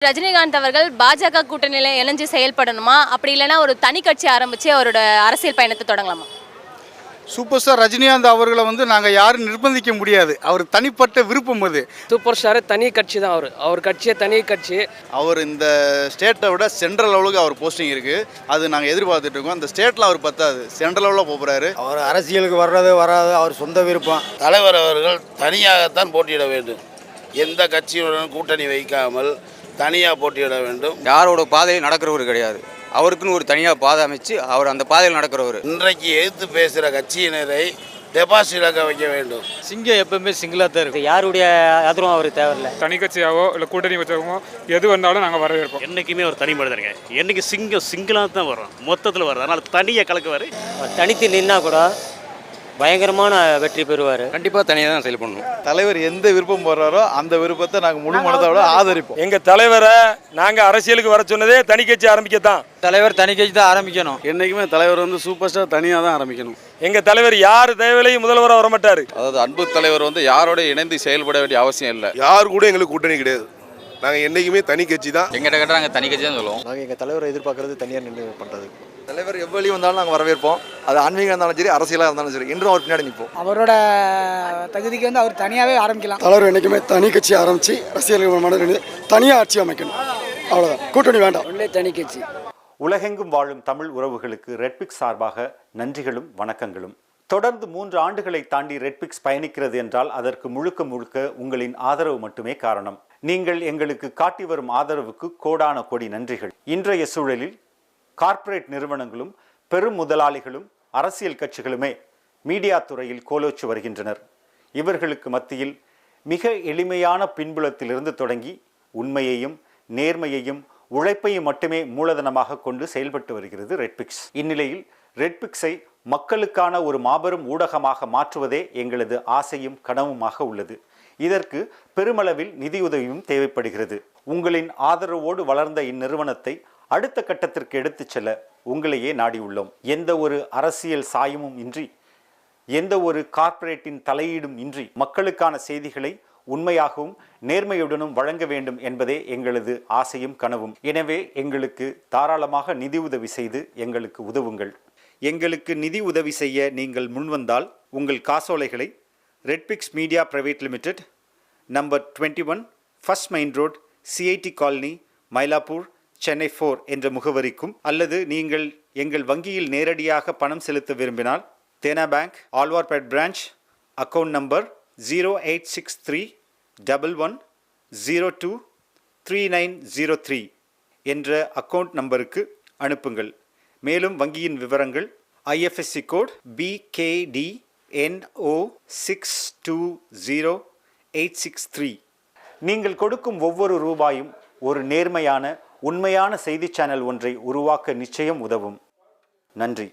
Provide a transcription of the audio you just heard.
ரஜினிகாந்த் அவர்கள் பாஜக கூட்டணியில இணைஞ்சு செயல்படணுமா, அப்படி இல்லைன்னா ஒரு தனி கட்சி ஆரம்பிச்சு அவரோட அரசியல் பயணத்தை தொடங்கலாமா? சூப்பர் ஸ்டார் ரஜினிகாந்த் அவர்களை நாங்கள் யாரும் நிர்பந்திக்க முடியாது. அவர் தனிப்பட்ட விருப்பம் அது. சூப்பர் ஸ்டார் தனி கட்சி தான். அவர் கட்சியே தனி கட்சி. அவர் இந்த ஸ்டேட்டை விட சென்ட்ரல் லெவலுக்கு அவர் போஸ்டிங் இருக்குது. அது நாங்கள் எதிர்பார்த்துட்டு இருக்கோம். அந்த ஸ்டேட்டில் அவர் பத்தாது, சென்ட்ரல் லெவலில் போகிறாரு. அவர் அரசியலுக்கு வர்றது வராது அவர் சொந்த விருப்பம். தலைவர் அவர்கள் தனியாகத்தான் போட்டியிட வேண்டும். எந்த கட்சியுடன் கூட்டணி வைக்காமல் தனியாக போட்டியிட வேண்டும். யாரோட பாதையில் நடக்கிறவர் கிடையாது. அவருக்குன்னு ஒரு தனியாக பாதை அமைச்சு அவர் அந்த பாதையில் நடக்கிறவர். இன்றைக்கு எதிர்த்து பேசுகிற கட்சியினரை டெபாசிட் இழக்க வைக்க வேண்டும். சிங்கம் எப்பவுமே சிங்கிளாக தான் இருக்குது. யாருடைய ஆதரவும் அவருக்கு தேவையில்லை. தனி கட்சியாவோ இல்லை கூட்டணி வச்சாவோ எது வந்தாலும் நாங்கள் வரவேற்போம். என்றைக்குமே ஒரு தனி மனிதருங்க. என்றைக்கு சிங்கிளாக தான் வரும், மொத்தத்தில் வரும். அதனால் தனியாக கலக்குவார். தனித்து நின்னா கூட பயங்கரமான வெற்றி பெறுவார். கண்டிப்பாக தனியாக தான் செயல்படணும். தலைவர் எந்த விருப்பம் போடுறாரோ அந்த விருப்பத்தை நாங்கள் முழு மனதோட ஆதரிப்போம். எங்கள் தலைவரை நாங்கள் அரசியலுக்கு வர சொன்னதே தனி கட்சி ஆரம்பிக்கத்தான். தலைவர் தனி கட்சி தான் ஆரம்பிக்கணும். என்றைக்குமே தலைவர் சூப்பர் ஸ்டார் தனியாக தான் ஆரம்பிக்கணும். எங்கள் தலைவர் யார் தேவையிலையும் முதல்வராக வரமாட்டார். அதாவது அன்பு தலைவர் யாரோட இணைந்து செயல்பட வேண்டிய அவசியம் இல்லை. யார் கூட எங்களுக்கு கூட்டணி கிடையாது. நாங்கள் என்றைக்குமே தனி கட்சி தான். எங்கிட்ட கேட்டால் நாங்கள் தனி கட்சி தான் சொல்லுவோம். நாங்கள் எங்கள் தலைவரை எதிர்பார்க்கறது தனியாக நின்று பண்ணுறது. தலைவர் எவ்வளவு வந்தாலும் நாங்கள் வரவேற்போம். அது ஆன்மீகம் இருந்தாலும் சரி, அரசியலாக இருந்தாலும் சரி, இன்றும் அவர் பின்னாடி நிற்போம். அவரோட தகுதிக்கு அவர் தனியாகவே ஆரம்பிக்கலாம். தலைவர் என்றைக்குமே தனி கட்சி ஆரம்பித்து அரசியல் தனியாக ஆட்சி அமைக்கணும். அவ்வளோதான், கூட்டணி வேண்டாம். உள்ளே தனி கட்சி. உலகெங்கும் வாழும் தமிழ் உறவுகளுக்கு ரெட்பிக்ஸ் சார்பாக நன்றிகளும் வணக்கங்களும். தொடர்ந்து 3 ஆண்டுகளை தாண்டி ரெட்பிக்ஸ் பயணிக்கிறது என்றால் அதற்கு முழுக்க முழுக்க உங்களின் ஆதரவு மட்டுமே காரணம். நீங்கள் எங்களுக்கு காட்டி வரும் ஆதரவுக்கு கோடான கோடி நன்றிகள். இன்றைய சூழலில் கார்ப்பரேட் நிறுவனங்களும் பெரும் முதலாளிகளும் அரசியல் கட்சிகளுமே மீடியா துறையில் கோலோச்சு வருகின்றனர். இவர்களுக்கு மத்தியில் மிக எளிமையான பின்புலத்திலிருந்து தொடங்கி உண்மையையும் நேர்மையையும் உழைப்பையும் மட்டுமே மூலதனமாக கொண்டு செயல்பட்டு வருகிறது ரெட்பிக்ஸ். இந்நிலையில் ரெட்பிக்ஸை மக்களுக்கான ஒரு மாபெரும் ஊடகமாக மாற்றுவதே எங்களது ஆசையும் கனவுமாக உள்ளது. இதற்கு பெருமளவில் நிதியுதவியும் தேவைப்படுகிறது. உங்களின் ஆதரவோடு வளர்ந்த இந்நிறுவனத்தை அடுத்த கட்டத்திற்கு எடுத்துச் செல்ல உங்களையே நாடியுள்ளோம். எந்த ஒரு அரசியல் சாயமும் இன்றி, எந்த ஒரு கார்ப்பரேட்டின் தலையீடும் இன்றி மக்களுக்கான செய்திகளை உண்மையாகவும் நேர்மையுடனும் வழங்க வேண்டும் என்பதே எங்களது ஆசையும் கனவும். எனவே எங்களுக்கு தாராளமாக நிதி உதவி செய்து எங்களுக்கு உதவுங்கள். எங்களுக்கு நிதி உதவி செய்ய நீங்கள் முன்வந்தால் உங்கள் காசோலைகளை Redpix media private limited, number 21 first main road, CID colony, Mylapore, Chennai 4 என்ற முகவரிக்கும், அல்லது நீங்கள் எங்கள் வங்கியில் நேரடியாக பணம் செலுத்த விரும்பினால் Dena bank, Alwarpet branch, account number 086311023903 என்ற அக்கவுண்ட் நம்பருக்கு அனுப்புங்கள். மேலும் வங்கியின் விவரங்கள் IFSC கோட் BKDNO620863. நீங்கள் கொடுக்கும் ஒவ்வொரு ரூபாயும் ஒரு நேர்மையான உண்மையான செய்தி சேனல் ஒன்றை உருவாக்க நிச்சயம் உதவும். நன்றி.